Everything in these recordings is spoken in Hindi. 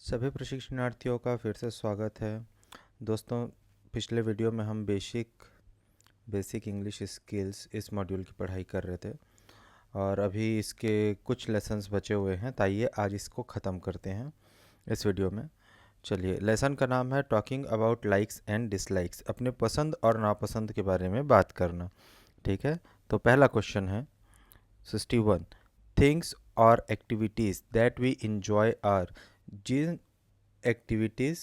सभी प्रशिक्षणार्थियों का फिर से स्वागत है। दोस्तों, पिछले वीडियो में हम बेसिक इंग्लिश स्किल्स इस मॉड्यूल की पढ़ाई कर रहे थे और अभी इसके कुछ लेसन्स बचे हुए हैं। तो आइए आज इसको ख़त्म करते हैं इस वीडियो में। चलिए, लेसन का नाम है talking about likes and dislikes, अपने पसंद और नापसंद के बारे में बात करना। ठीक है, तो पहला क्वेश्चन है 61। थिंग्स और activities that we enjoy are, जिन एक्टिविटीज़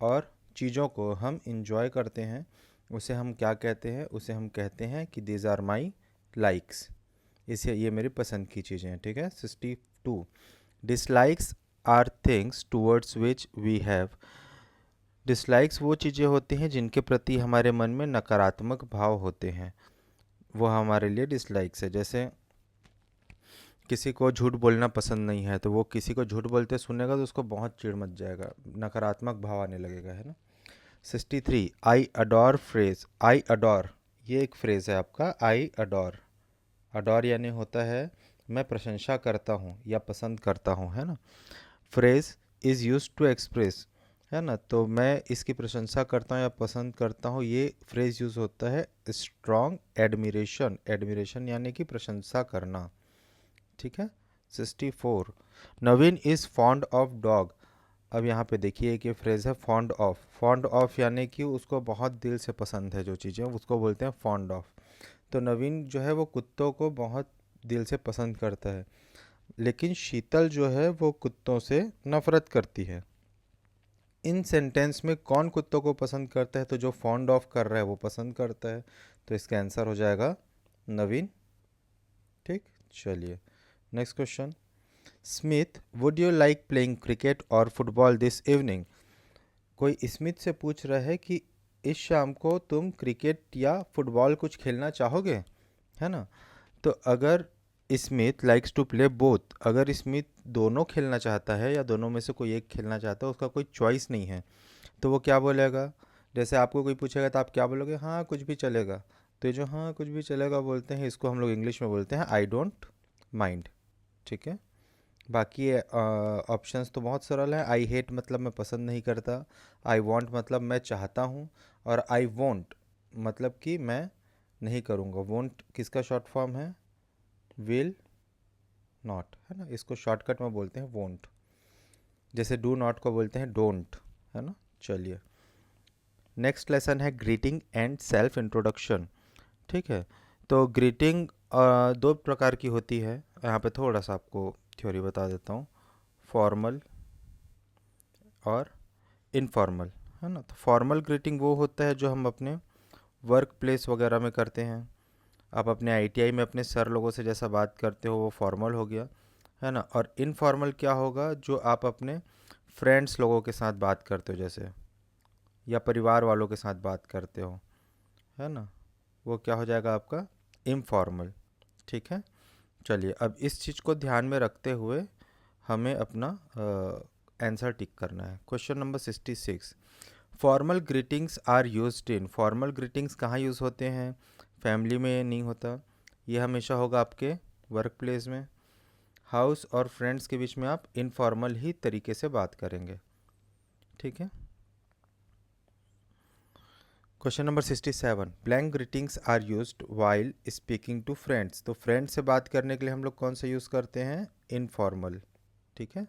और चीज़ों को हम इंजॉय करते हैं उसे हम क्या कहते हैं? उसे हम कहते हैं कि दीज आर माई लाइक्स। इसे ये मेरी पसंद की चीज़ें हैं। ठीक है। 62। Dislikes are things towards which we have, dislikes वो चीज़ें होती हैं जिनके प्रति हमारे मन में नकारात्मक भाव होते हैं, वो हमारे लिए डिसलाइक्स है। जैसे किसी को झूठ बोलना पसंद नहीं है तो वो किसी को झूठ बोलते सुनेगा तो उसको बहुत चिढ़ मच जाएगा, नकारात्मक भाव आने लगेगा, है ना। 63। I adore phrase, I adore ये एक फ्रेज है आपका। आई अडोर, अडोर यानी होता है मैं प्रशंसा करता हूँ या पसंद करता हूँ, है ना। Phrase is use to express, है ना, तो मैं इसकी प्रशंसा करता हूँ या पसंद करता हूँ, ये फ्रेज यूज़ होता है स्ट्रॉन्ग एडमिरेशन, एडमिरेशन यानी कि प्रशंसा करना। ठीक है। 64। नवीन इज़ फॉन्ड ऑफ डॉग, अब यहाँ पे देखिए कि फ्रेज़ है फॉन्ड ऑफ, फॉन्ड ऑफ यानी कि उसको बहुत दिल से पसंद है जो चीज़ें, उसको बोलते हैं फॉन्ड ऑफ। तो नवीन जो है वो कुत्तों को बहुत दिल से पसंद करता है, लेकिन शीतल जो है वो कुत्तों से नफरत करती है। इन सेंटेंस में कौन कुत्तों को पसंद करता है? तो जो फॉन्ड ऑफ कर रहा है वो पसंद करता है, तो इसका आंसर हो जाएगा नवीन। ठीक, चलिए next question. Smith, would you like playing cricket और फुटबॉल दिस इवनिंग, कोई स्मिथ से पूछ रहा है कि इस शाम को तुम क्रिकेट या फुटबॉल कुछ खेलना चाहोगे, है ना। तो अगर Smith likes to play both, अगर स्मिथ दोनों खेलना चाहता है या दोनों में से कोई एक खेलना चाहता है, उसका कोई चॉइस नहीं है, तो वो क्या बोलेगा? जैसे आपको कोई पूछेगा तो आप क्या बोलोगे? हाँ कुछ भी चलेगा। तो ये जो हाँ कुछ भी चलेगा बोलते हैं, इसको हम लोग इंग्लिश में बोलते हैं आई डोंट माइंड। ठीक है। बाकी ऑप्शंस तो बहुत सरल है। आई हेट मतलब मैं पसंद नहीं करता, आई वांट मतलब मैं चाहता हूँ, और आई वोंट मतलब कि मैं नहीं करूँगा। वोंट किसका शॉर्ट फॉर्म है? विल नॉट, है ना, इसको शॉर्टकट में बोलते हैं वोंट। जैसे डू नॉट को बोलते हैं डोंट, है ना। चलिए नेक्स्ट लेसन है ग्रीटिंग एंड सेल्फ इंट्रोडक्शन। ठीक है। तो ग्रीटिंग दो प्रकार की होती है, यहाँ पे थोड़ा सा आपको थ्योरी बता देता हूँ। फॉर्मल और इनफॉर्मल, है ना। तो फॉर्मल ग्रीटिंग वो होता है जो हम अपने वर्क प्लेस वगैरह में करते हैं। आप अपने आईटीआई में अपने सर लोगों से जैसा बात करते हो वो फॉर्मल हो गया, है ना। और इनफॉर्मल क्या होगा? जो आप अपने फ्रेंड्स लोगों के साथ बात करते हो जैसे, या परिवार वालों के साथ बात करते हो, है ना, वो क्या हो जाएगा आपका? इनफॉर्मल। ठीक है। चलिए अब इस चीज़ को ध्यान में रखते हुए हमें अपना आंसर टिक करना है। Question number 66। Formal greetings are used in, formal greetings कहाँ यूज़ होते हैं? फैमिली में नहीं होता, ये हमेशा होगा आपके वर्क प्लेस में। हाउस और फ्रेंड्स के बीच में आप इनफॉर्मल ही तरीके से बात करेंगे। ठीक है। Question number 67। Blank greetings are used while speaking to friends, तो फ्रेंड्स से बात करने के लिए हम लोग कौन सा यूज़ करते हैं? इनफॉर्मल। ठीक है।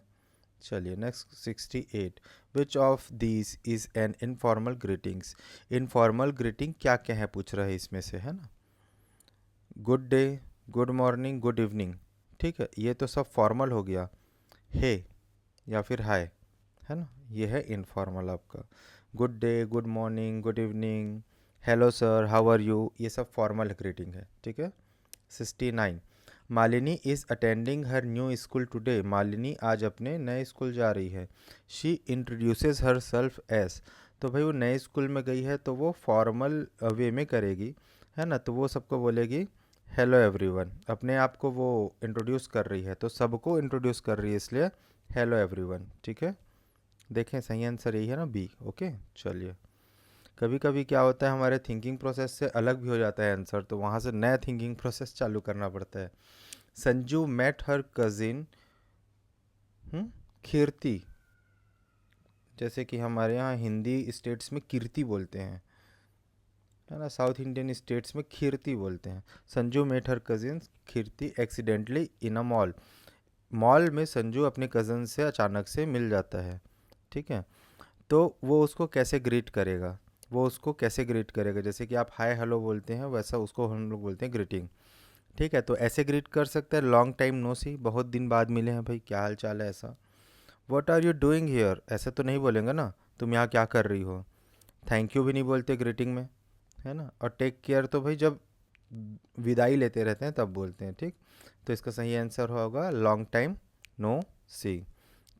चलिए next 68। Which of these is an informal greetings, informal greeting क्या क्या है पूछ रहा है इसमें से, है ना। Good day, good morning, good evening. ठीक है, ये तो सब फॉर्मल हो गया। हे या फिर हाय, है ना, ये है इनफॉर्मल आपका। Good day, good morning, good evening, hello sir, how are you, ये सब फॉर्मल ग्रीटिंग है। ठीक है। 69। Malini is attending her new school today, Malini आज अपने नए स्कूल जा रही है। She introduces herself as, तो भाई वो नए स्कूल में गई है तो वो फॉर्मल वे में करेगी, है ना। तो वो सबको बोलेगी हेलो एवरीवन, अपने आप को वो इंट्रोड्यूस कर रही है, तो सबको इंट्रोड्यूस कर रही है इसलिए हेलो एवरीवन। ठीक है। देखें सही आंसर यही है ना, बी। ओके। चलिए कभी कभी क्या होता है हमारे थिंकिंग प्रोसेस से अलग भी हो जाता है आंसर, तो वहाँ से नया थिंकिंग प्रोसेस चालू करना पड़ता है। संजू मेट हर कजिन कीर्ति, जैसे कि हमारे यहाँ हिंदी स्टेट्स में कीर्ति बोलते हैं, है ना, साउथ इंडियन स्टेट्स में खीरती बोलते हैं। Sanju met her cousin Kirti accidentally in a mall. Mall में संजू अपने कज़न से अचानक से मिल जाता है, ठीक है। तो वो उसको कैसे ग्रीट करेगा, जैसे कि आप हाय हेलो बोलते हैं वैसा उसको हम लोग बोलते हैं ग्रीटिंग, ठीक है। तो ऐसे ग्रीट कर सकते हैं, लॉन्ग टाइम नो सी, बहुत दिन बाद मिले हैं भाई, क्या हाल चाल है, ऐसा। What are you doing here, ऐसे तो नहीं बोलेंगे ना, तुम यहाँ क्या कर रही हो। थैंक यू भी नहीं बोलते ग्रीटिंग में, है ना। और टेक केयर तो भाई जब विदाई लेते रहते हैं तब बोलते हैं, ठीक। तो इसका सही आंसर होगा लॉन्ग टाइम नो सी।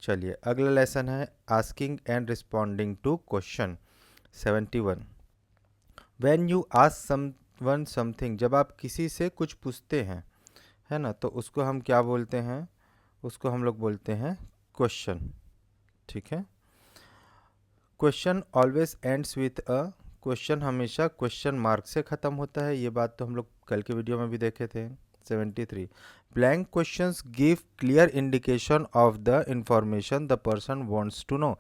चलिए अगला लेसन है asking and responding to question 71। When you ask someone something, जब आप किसी से कुछ पूछते हैं, है ना, तो उसको हम क्या बोलते हैं, उसको हम लोग बोलते हैं क्वेश्चन, ठीक है। Question always ends with a, question हमेशा क्वेश्चन मार्क से ख़त्म होता है, ये बात तो हम लोग कल के वीडियो में भी देखे थे। 73। Blank questions give clear indication of the information the person wants to know.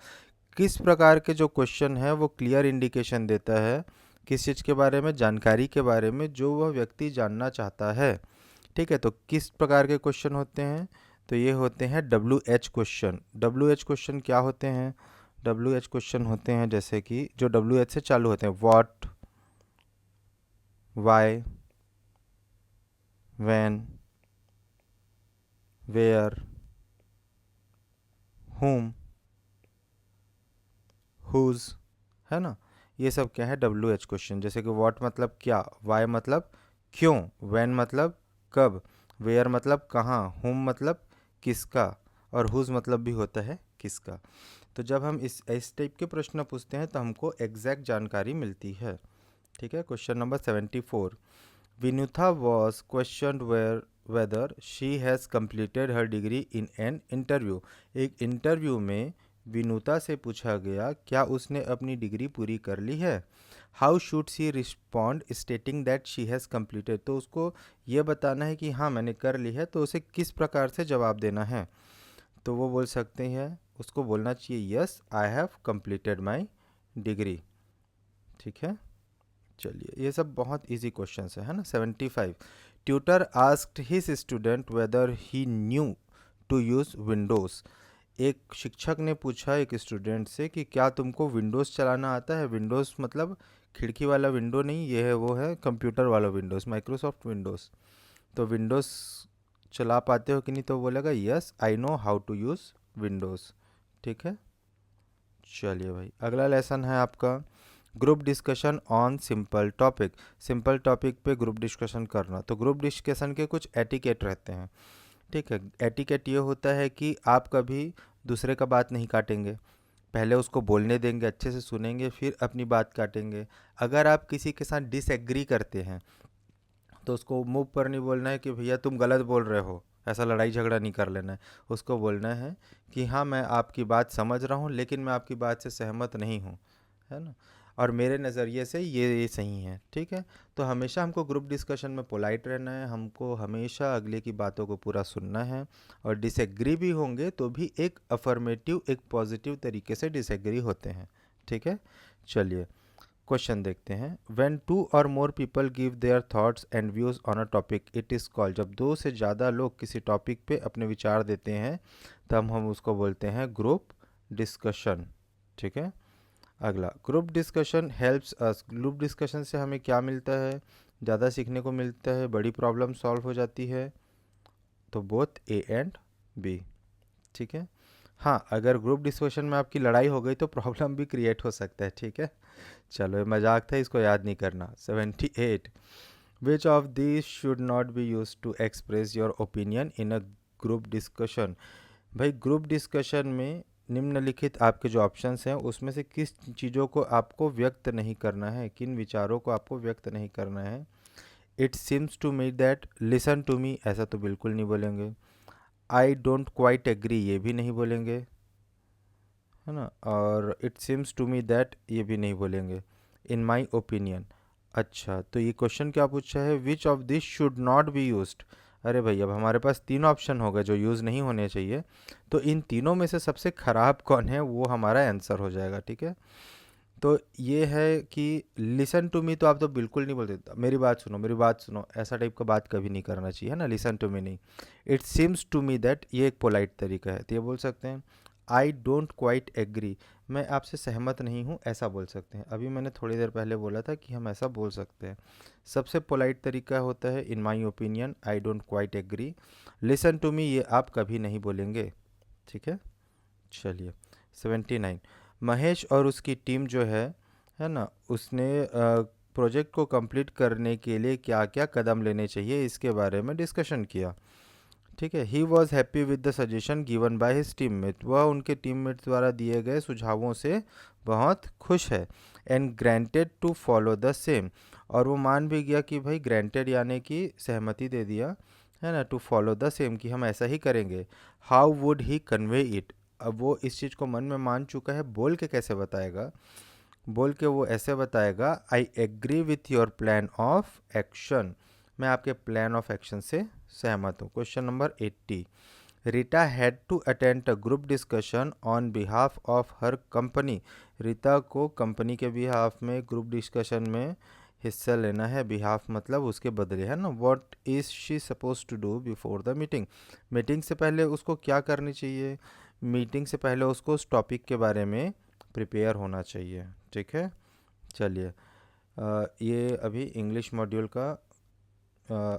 किस प्रकार के जो क्वेश्चन है वो क्लियर इंडिकेशन देता है, किस चीज़ के बारे में, जानकारी के बारे में जो वह व्यक्ति जानना चाहता है, ठीक है। तो किस प्रकार के क्वेश्चन होते हैं, तो ये होते हैं WH क्वेश्चन। WH क्वेश्चन क्या होते हैं, WH क्वेश्चन होते हैं जैसे कि जो WH से चालू होते हैं, what, why, when, where, whom, whose, है ना। ये सब क्या है WH क्वेश्चन। जैसे कि व्हाट मतलब क्या, वाई मतलब क्यों, व्हेन मतलब कब, वेयर मतलब कहाँ, whom मतलब किसका, और whose मतलब भी होता है किसका। तो जब हम इस टाइप के प्रश्न पूछते हैं तो हमको एग्जैक्ट जानकारी मिलती है, ठीक है। Question number 74। Vinuta was question whether she has completed her degree in an interview. एक इंटरव्यू में विनुता से पूछा गया क्या उसने अपनी डिग्री पूरी कर ली है। How should see respond stating that she has completed, तो उसको ये बताना है कि हाँ मैंने कर ली है, तो उसे किस प्रकार से जवाब देना है। तो वो बोल सकते हैं, उसको बोलना चाहिए yes I have completed my degree, ठीक है। चलिए ये सब बहुत इजी क्वेश्चंस है ना। 75। Tutor asked his student whether he knew to use Windows. एक शिक्षक ने पूछा एक स्टूडेंट से कि क्या तुमको विंडोज़ चलाना आता है। विंडोज़ मतलब खिड़की वाला विंडो नहीं, ये है वो है कंप्यूटर वाला विंडोज़, माइक्रोसॉफ्ट विंडोज़। तो विंडोज़ चला पाते हो कि नहीं, तो बोलेगा yes I know how to use Windows, ठीक है। चलिए भाई अगला लेसन है आपका group discussion on simple topic. Simple topic पे ग्रुप डिस्कशन करना। तो ग्रुप डिस्कशन के कुछ एटिकेट रहते हैं, ठीक है। एटिकेट ये होता है कि आप कभी दूसरे का बात नहीं काटेंगे, पहले उसको बोलने देंगे, अच्छे से सुनेंगे, फिर अपनी बात काटेंगे। अगर आप किसी के साथ डिसएग्री करते हैं तो उसको मुंह पर नहीं बोलना है कि भैया तुम गलत बोल रहे हो, ऐसा लड़ाई झगड़ा नहीं कर लेना है। उसको बोलना है कि हाँ मैं आपकी बात समझ रहा हूँ लेकिन मैं आपकी बात से सहमत नहीं हूँ, है ना, और मेरे नज़रिए से ये सही है, ठीक है। तो हमेशा हमको ग्रुप डिस्कशन में पोलाइट रहना है, हमको हमेशा अगले की बातों को पूरा सुनना है, और डिसएग्री भी होंगे तो भी एक अफर्मेटिव, एक पॉजिटिव तरीके से डिसएग्री होते हैं, ठीक है। चलिए क्वेश्चन देखते हैं। व्हेन टू और more people give their thoughts and views on a topic it is called. जब दो से ज़्यादा लोग किसी टॉपिक पे अपने विचार देते हैं तब हम उसको बोलते हैं ग्रुप डिस्कशन, ठीक है। अगला group discussion helps us. Group discussion से हमें क्या मिलता है, ज़्यादा सीखने को मिलता है, बड़ी प्रॉब्लम सॉल्व हो जाती है। तो बोथ ए एंड बी, ठीक है। हाँ अगर ग्रुप डिस्कशन में आपकी लड़ाई हो गई तो प्रॉब्लम भी क्रिएट हो सकता है, ठीक है। चलो ये मजाक था, इसको याद नहीं करना। 78। Which of this should not be use to express your opinion in a group discussion. भाई ग्रुप डिस्कशन में निम्नलिखित आपके जो ऑप्शंस हैं उसमें से किस चीज़ों को आपको व्यक्त नहीं करना है, किन विचारों को आपको व्यक्त नहीं करना है। It seems to me that, listen to me, ऐसा तो बिल्कुल नहीं बोलेंगे। आई डोंट क्वाइट एग्री, ये भी नहीं बोलेंगे, है ना। और it seems to me that, ये भी नहीं बोलेंगे। In my opinion. अच्छा तो ये क्वेश्चन क्या पूछा है, which of this should not be used. अरे भाई अब हमारे पास तीन ऑप्शन हो गए जो यूज़ नहीं होने चाहिए, तो इन तीनों में से सबसे ख़राब कौन है वो हमारा आंसर हो जाएगा, ठीक है। तो ये है कि लिसन टू मी तो आप तो बिल्कुल नहीं बोलते, मेरी बात सुनो मेरी बात सुनो, ऐसा टाइप का बात कभी नहीं करना चाहिए, है ना। लिसन टू मी नहीं, it seems to me that, ये एक पोलाइट तरीका है, तो ये बोल सकते हैं आई डोंट क्वाइट एग्री, मैं आपसे सहमत नहीं हूँ, ऐसा बोल सकते हैं। अभी मैंने थोड़ी देर पहले बोला था कि हम ऐसा बोल सकते हैं। सबसे पोलाइट तरीका होता है in my opinion, I don't quite agree. Listen to me ये आप कभी नहीं बोलेंगे, ठीक है। चलिए 79, महेश और उसकी टीम जो है ना, उसने प्रोजेक्ट को कंप्लीट करने के लिए क्या क्या कदम लेने चाहिए इसके बारे में डिस्कशन किया, ठीक है। He was happy with the suggestion given by his teammate, वह उनके टीममेट द्वारा दिए गए सुझावों से बहुत खुश है। And granted to follow the same, और वो मान भी गया कि भाई ग्रांटेड यानी कि सहमति दे दिया, है ना, टू फॉलो द सेम कि हम ऐसा ही करेंगे। How would he convey it, अब वो इस चीज़ को मन में मान चुका है, बोल के कैसे बताएगा, बोल के वो ऐसे बताएगा I agree with your plan of action, मैं आपके प्लान ऑफ एक्शन से सहमत हूँ। Question number 80, Rita had to attend a group discussion on behalf of her company, Rita को कंपनी के बिहाफ में ग्रुप डिस्कशन में हिस्सा लेना है, बिहाफ मतलब उसके बदले, है ना। What is she suppose to do before the meeting, meeting से पहले उसको क्या करनी चाहिए, मीटिंग से पहले उसको उस टॉपिक के बारे में प्रिपेयर होना चाहिए, ठीक है। चलिए ये अभी इंग्लिश मॉड्यूल का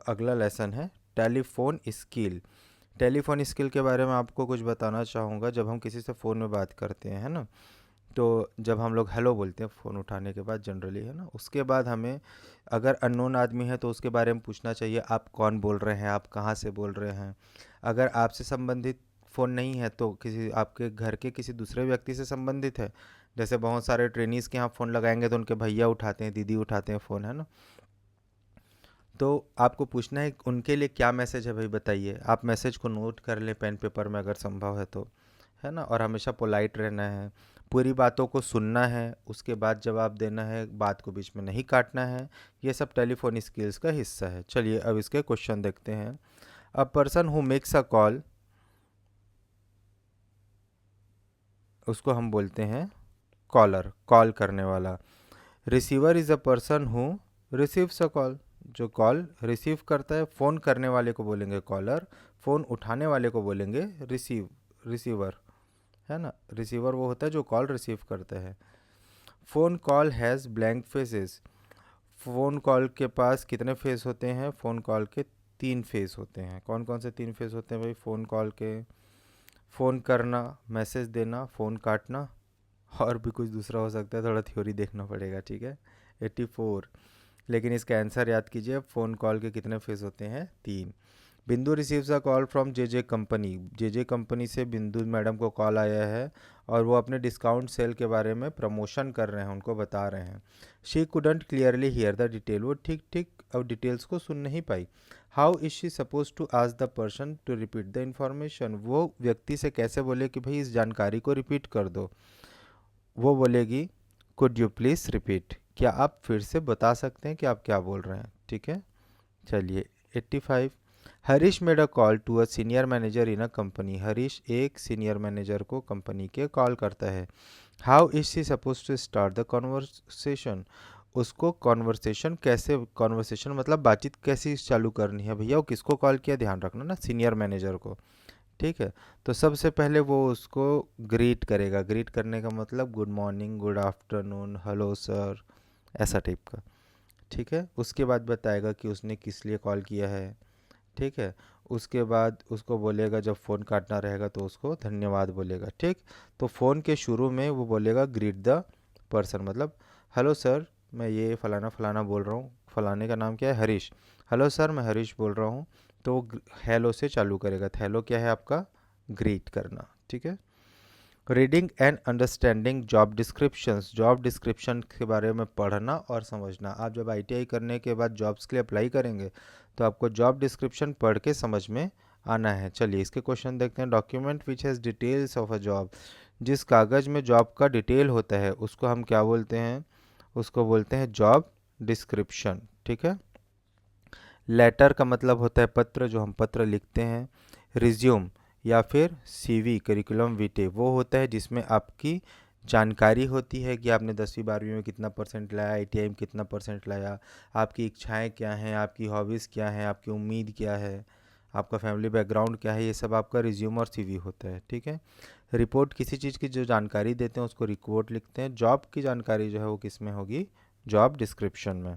अगला लेसन है टेलीफोन स्किल। टेलीफोन स्किल के बारे में आपको कुछ बताना चाहूँगा। जब हम किसी से फ़ोन में बात करते हैं, है ना, तो जब हम लोग हेलो बोलते हैं फ़ोन उठाने के बाद जनरली, है ना, उसके बाद हमें अगर अननोन आदमी है तो उसके बारे में पूछना चाहिए आप कौन बोल रहे हैं, आप कहाँ से बोल रहे हैं। अगर आपसे संबंधित फ़ोन नहीं है तो किसी आपके घर के किसी दूसरे व्यक्ति से संबंधित है, जैसे बहुत सारे ट्रेनीज़ के यहाँ फ़ोन लगाएंगे तो उनके भैया उठाते हैं, दीदी उठाते हैं फ़ोन, है ना। तो आपको पूछना है उनके लिए क्या मैसेज है भाई बताइए, आप मैसेज को नोट कर लें पेन पेपर में अगर संभव है तो, है ना। और हमेशा पोलाइट रहना है, पूरी बातों को सुनना है, उसके बाद जवाब देना है, बात को बीच में नहीं काटना है। ये सब टेलीफोन स्किल्स का हिस्सा है। चलिए अब इसके क्वेश्चन देखते हैं। A person who makes a call, उसको हम बोलते हैं कॉलर, कॉल करने वाला। Receiver is a person who receives a call, जो कॉल रिसीव करता है। फ़ोन करने वाले को बोलेंगे कॉलर, फ़ोन उठाने वाले को बोलेंगे रिसीवर, है ना। रिसीवर वो होता है जो कॉल रिसीव करता है। Phone call has blank faces, phone call के पास कितने फेस होते हैं, फ़ोन कॉल के तीन फेस होते हैं। कौन कौन से तीन फेस होते हैं भाई फ़ोन कॉल के, फ़ोन करना, मैसेज देना, फ़ोन काटना, और भी कुछ दूसरा हो सकता है, थोड़ा थ्योरी देखना पड़ेगा, ठीक है। 84, लेकिन इसका आंसर याद कीजिए, फ़ोन कॉल के कितने फेस होते हैं, तीन। बिंदु receives a call from J J company, J J company से बिंदु मैडम को कॉल आया है और वो अपने डिस्काउंट सेल के बारे में प्रमोशन कर रहे हैं, उनको बता रहे हैं। She couldn't clearly hear the detail, वो ठीक ठीक अब डिटेल्स को सुन नहीं पाई। How is she suppose to ask the person to repeat the information, वो व्यक्ति से कैसे बोले कि भाई इस जानकारी को रिपीट कर दो। वो बोलेगी कुड यू प्लीज़ रिपीट, क्या आप फिर से बता सकते हैं कि आप क्या बोल रहे हैं, ठीक है। चलिए 85, Harish made a call to a senior manager in a company, Harish एक सीनियर मैनेजर को कंपनी के कॉल करता है। How is she suppose to start the conversation, उसको कॉन्वर्सेशन कैसे, कॉन्वर्सेशन मतलब बातचीत कैसी चालू करनी है भैया, वो किसको कॉल किया ध्यान रखना ना, सीनियर मैनेजर को, ठीक है। तो सबसे पहले वो उसको ग्रीट करेगा, ग्रीट करने का मतलब good morning, good afternoon, hello sir, ऐसा टाइप का, ठीक है। उसके बाद बताएगा कि उसने किस लिए कॉल किया है, ठीक है। उसके बाद उसको बोलेगा जब फ़ोन काटना रहेगा तो उसको धन्यवाद बोलेगा, ठीक। तो फ़ोन के शुरू में वो बोलेगा ग्रीट द पर्सन, मतलब हेलो सर, मैं ये फ़लाना फ़लाना बोल रहा हूँ, फ़लाने का नाम क्या है, हरीश, हेलो सर मैं हरीश बोल रहा हूँ। तो वो हेलो से चालू करेगा, तो हेलो क्या है आपका, ग्रीट करना, ठीक है। Reading and understanding job descriptions, job description के बारे में पढ़ना और समझना। आप जब आईटीआई करने के बाद जॉब्स के लिए अप्लाई करेंगे तो आपको जॉब डिस्क्रिप्शन पढ़ के समझ में आना है। चलिए इसके क्वेश्चन देखते हैं। Document which has details of a job, जिस कागज़ में जॉब का डिटेल होता है उसको हम क्या बोलते हैं, उसको बोलते हैं जॉब डिस्क्रिप्शन, ठीक है। लेटर का मतलब होता है पत्र, जो हम पत्र लिखते हैं। रिज्यूम या फिर सीवी, करिकुलम विटे, वो होता है जिसमें आपकी जानकारी होती है कि आपने 10वीं 12वीं में कितना परसेंट लाया, आईटीआई में कितना परसेंट लाया, आपकी इच्छाएं क्या हैं, आपकी हॉबीज़ क्या हैं, आपकी उम्मीद क्या है, आपका फैमिली बैकग्राउंड क्या है, ये सब आपका रिज्यूम और सीवी होता है। ठीक है। रिपोर्ट किसी चीज़ की जो जानकारी देते हैं उसको रिपोर्ट लिखते हैं। जॉब की जानकारी जो है वो किस में होगी, जॉब डिस्क्रिप्शन में।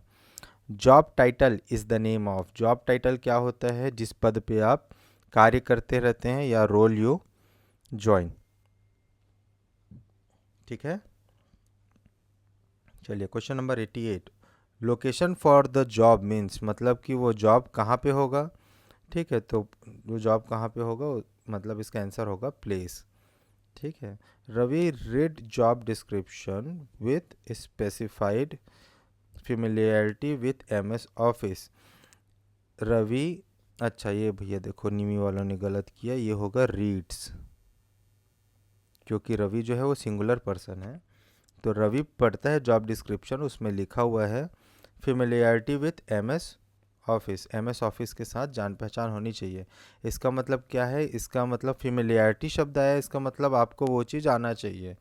Job title is the name of, job title क्या होता है, जिस पद पे आप कार्य करते रहते हैं या रोल यू ज्वाइन। ठीक है। चलिए question number 88, location for the job means, मतलब कि वो जॉब कहाँ पे होगा। ठीक है, तो वो जॉब कहाँ पे होगा, मतलब इसका आंसर होगा प्लेस। ठीक है। Ravi read job description with specified familiarity with MS Office. Ravi, अच्छा ये भैया देखो निमी वालों ने गलत किया, ये होगा रीड्स, क्योंकि रवि जो है वो सिंगुलर पर्सन है। तो रवि पढ़ता है जॉब डिस्क्रिप्शन, उसमें लिखा हुआ है familiarity with MS office, MS office के साथ जान पहचान होनी चाहिए। इसका मतलब क्या है, इसका मतलब फेमिलियरिटी शब्द आया, इसका मतलब आपको वो चीज़ आना चाहिए।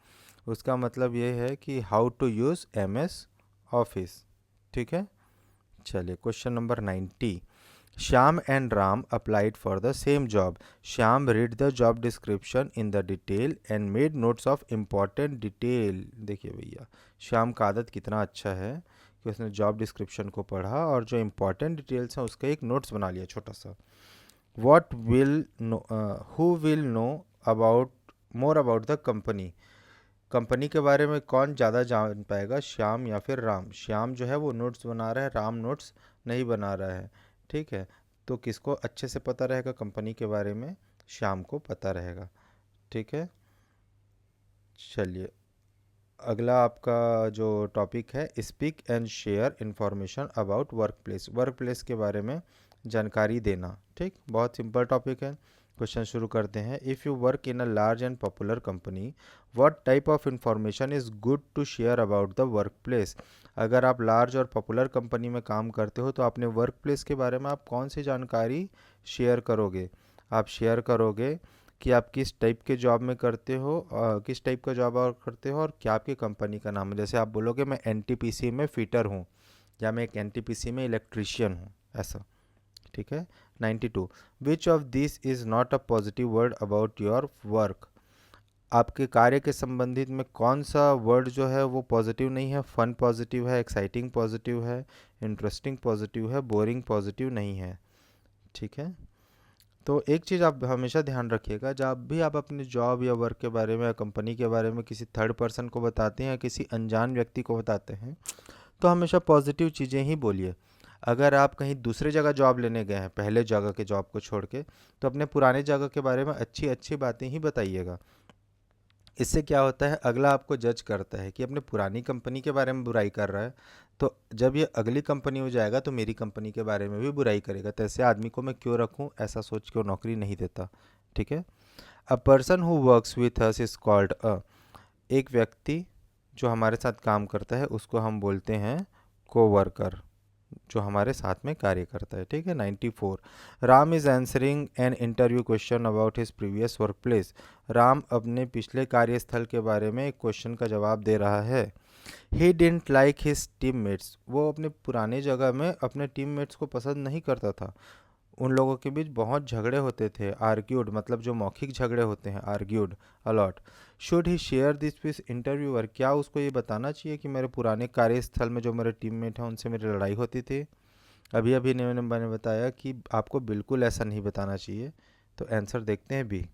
उसका मतलब ये है कि how to use MS Office. ठीक है। चलिए question number 90, Shyam and Ram applied for the same job. Shyam read the job description in the detail and made notes of important detail. देखिए भैया श्याम का आदत कितना अच्छा है कि उसने जॉब डिस्क्रिप्शन को पढ़ा और जो इम्पॉर्टेंट डिटेल्स हैं उसका एक नोट्स बना लिया छोटा सा। What will know, who will know about more about the company, company के बारे में कौन ज़्यादा जान पाएगा, श्याम या फिर राम। श्याम जो है वो नोट्स बना रहा है, राम नोट्स नहीं बना रहा है। ठीक है। तो किसको अच्छे से पता रहेगा कंपनी के बारे में, श्याम को पता रहेगा। ठीक है। चलिए अगला आपका जो टॉपिक है, speak and share information about work place, work place के बारे में जानकारी देना। ठीक, बहुत सिंपल टॉपिक है। क्वेश्चन शुरू करते हैं। If you work in a large and popular company, what type of information is good to share about the work place. अगर आप लार्ज और पॉपुलर कंपनी में काम करते हो तो अपने वर्क प्लेस के बारे में आप कौन सी जानकारी शेयर करोगे। आप शेयर करोगे कि आप किस टाइप के जॉब में करते हो, किस टाइप का जॉब और करते हो और क्या आपकी कंपनी का नाम है। जैसे आप बोलोगे मैं एनटीपीसी में फिटर हूँ या मैं एक एनटीपीसी में इलेक्ट्रीशियन हूँ, ऐसा। ठीक है। 92, विच of this is not a positive word about your work. आपके कार्य के संबंधित में कौन सा वर्ड जो है वो पॉजिटिव नहीं है। फन पॉजिटिव है, एक्साइटिंग पॉजिटिव है, इंटरेस्टिंग पॉजिटिव है, बोरिंग पॉजिटिव नहीं है। ठीक है। तो एक चीज़ आप हमेशा ध्यान रखिएगा, जब भी आप अपनी जॉब या वर्क के बारे में या कंपनी के बारे में किसी थर्ड पर्सन को बताते हैं या किसी अनजान व्यक्ति को बताते हैं तो हमेशा पॉजिटिव चीज़ें ही बोलिए। अगर आप कहीं दूसरे जगह जॉब लेने गए हैं पहले जगह के जॉब को छोड़ के, तो अपने पुराने जगह के बारे में अच्छी अच्छी बातें ही बताइएगा। इससे क्या होता है, अगला आपको जज करता है कि अपने पुरानी कंपनी के बारे में बुराई कर रहा है, तो जब ये अगली कंपनी में जाएगा तो मेरी कंपनी के बारे में भी बुराई करेगा, तो ऐसे आदमी को मैं क्यों रखूं, ऐसा सोच के वो नौकरी नहीं देता। ठीक है। A person who works with us is called a, एक व्यक्ति जो हमारे साथ काम करता है उसको हम बोलते हैं कोवर्कर, जो हमारे साथ में कार्य करता है। ठीक है। 94, Ram is answering an interview question about his previous work place. Ram अपने पिछले कार्यस्थल के बारे में एक क्वेश्चन का जवाब दे रहा है। He didn't like his teammates, वो अपने पुराने जगह में अपने टीममेट्स को पसंद नहीं करता था। उन लोगों के बीच बहुत झगड़े होते थे, आर्ग्यूड मतलब जो मौखिक झगड़े होते हैं, argued a lot. Should he share this with interviewer, क्या उसको ये बताना चाहिए कि मेरे पुराने कार्यस्थल में जो मेरे टीममेट हैं उनसे मेरी लड़ाई होती थी। अभी अभी मैंने बताया कि आपको बिल्कुल ऐसा नहीं बताना चाहिए। तो आंसर देखते हैं बी।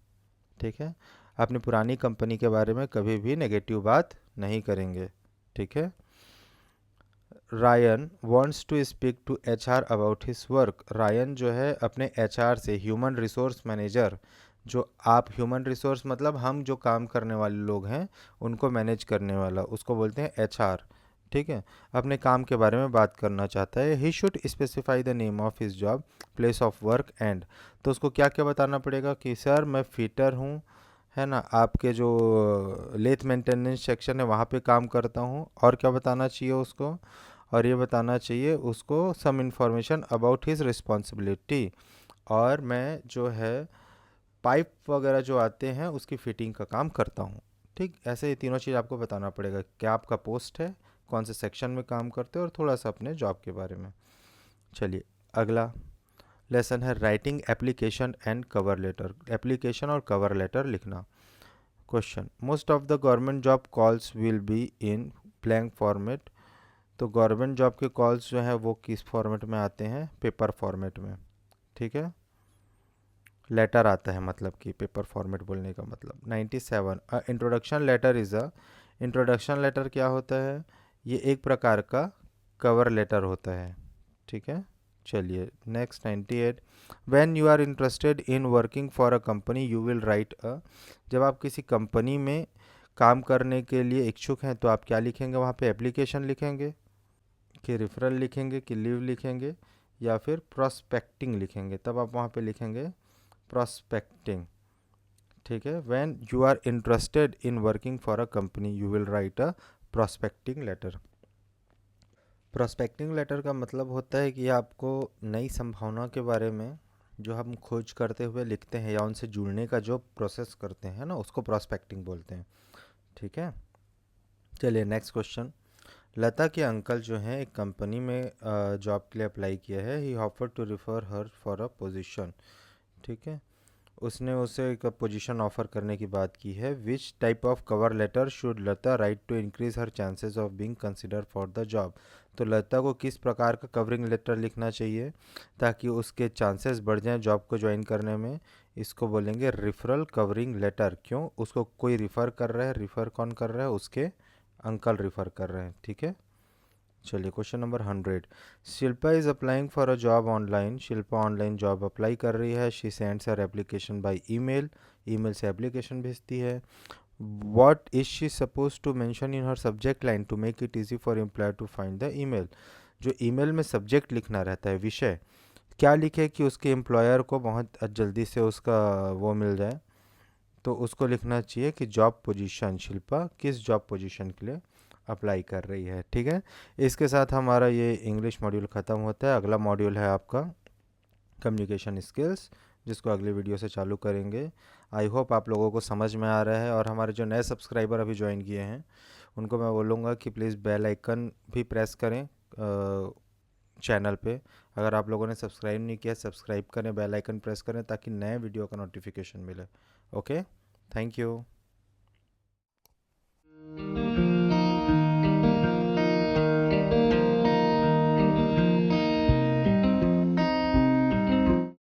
ठीक है। अपनी पुरानी कंपनी के बारे में कभी भी नेगेटिव बात नहीं करेंगे। ठीक है। Ryan wants to speak to HR about his work. Ryan जो है अपने एचआर से, ह्यूमन रिसोर्स मैनेजर, जो आप ह्यूमन रिसोर्स मतलब हम जो काम करने वाले लोग हैं उनको मैनेज करने वाला, उसको बोलते हैं एचआर। ठीक है। अपने काम के बारे में बात करना चाहता है। He should specify the name of his job, place of work and, तो उसको क्या क्या बताना पड़ेगा कि सर मैं फिटर हूँ, है ना, आपके जो लेथ मेंटेनेंस सेक्शन है वहाँ पे काम करता हूँ, और क्या बताना चाहिए उसको, और ये बताना चाहिए उसको some information about his responsibility. और मैं जो है पाइप वगैरह जो आते हैं उसकी फिटिंग का काम करता हूँ। ठीक, ऐसे ये तीनों चीज़ आपको बताना पड़ेगा, क्या आपका पोस्ट है, कौन से सेक्शन में काम करते हो, और थोड़ा सा अपने जॉब के बारे में। चलिए, अगला लेसन है writing application and cover letter. Application और कवर लेटर लिखना। Question, most of the government job calls will be in blank format. तो गवर्नमेंट जॉब के कॉल्स जो है वो किस फॉर्मेट में आते हैं? पेपर फॉर्मेट में। ठीक है, लेटर आता है, मतलब कि पेपर फॉर्मेट बोलने का मतलब। 97, introduction letter is a. Introduction letter क्या होता है? ये एक प्रकार का कवर लेटर होता है। ठीक है, चलिए next 98, when you are interested in working for a company you will write a. जब आप किसी कंपनी में काम करने के लिए इच्छुक हैं तो आप क्या लिखेंगे वहाँ पे? एप्लीकेशन लिखेंगे कि रेफरल लिखेंगे कि लीव लिखेंगे या फिर प्रोस्पेक्टिंग लिखेंगे? तब आप वहाँ पे लिखेंगे प्रोस्पेक्टिंग। ठीक है, when you are interested in working for a company you will write a prospecting letter. Prospecting letter का मतलब होता है कि आपको नई संभावना के बारे में जो हम खोज करते हुए लिखते हैं या उनसे जुड़ने का जो प्रोसेस करते हैं ना, उसको प्रोस्पेक्टिंग बोलते हैं। ठीक है, चलिए नेक्स्ट क्वेश्चन। लता के अंकल जो हैं एक कंपनी में जॉब के लिए अप्लाई किया है। He offer to refer her for a position. ठीक है, उसने उसे एक पोजीशन ऑफर करने की बात की है। Which type of cover letter should Lata write to increase her chances of being consider for the job. तो लता को किस प्रकार का कवरिंग लेटर लिखना चाहिए ताकि उसके चांसेस बढ़ जाएं जॉब को ज्वाइन करने में? इसको बोलेंगे रिफरल कवरिंग लेटर। क्यों? उसको कोई रिफ़र कर रहा है, रिफ़र कौन कर रहा है? उसके अंकल रिफ़र कर रहे हैं। ठीक है, चलिए question number 100। Shilpa is applying for a job online. Shilpa online job apply कर रही है। She sends her application by email. Email से एप्लीकेशन भेजती है। What is she suppose to mention in her subject line to make it easy for employer to find the email. जो ईमेल में सब्जेक्ट लिखना रहता है, विषय, क्या लिखे कि उसके एम्प्लॉयर को बहुत जल्दी से उसका वो मिल जाए? तो उसको लिखना चाहिए कि जॉब पोजीशन, शिल्पा किस जॉब पोजीशन के लिए अप्लाई कर रही है। ठीक है, इसके साथ हमारा ये इंग्लिश मॉड्यूल ख़त्म होता है। अगला मॉड्यूल है आपका कम्युनिकेशन स्किल्स, जिसको अगले वीडियो से चालू करेंगे। आई होप आप लोगों को समझ में आ रहा है। और हमारे जो नए सब्सक्राइबर अभी ज्वाइन किए हैं उनको मैं बोलूँगा कि प्लीज़ बेल आइकन भी प्रेस करें चैनल पे। अगर आप लोगों ने सब्सक्राइब नहीं किया, सब्सक्राइब करें, बेल आइकन प्रेस करें ताकि नए वीडियो का नोटिफिकेशन मिले। Okay, thank you.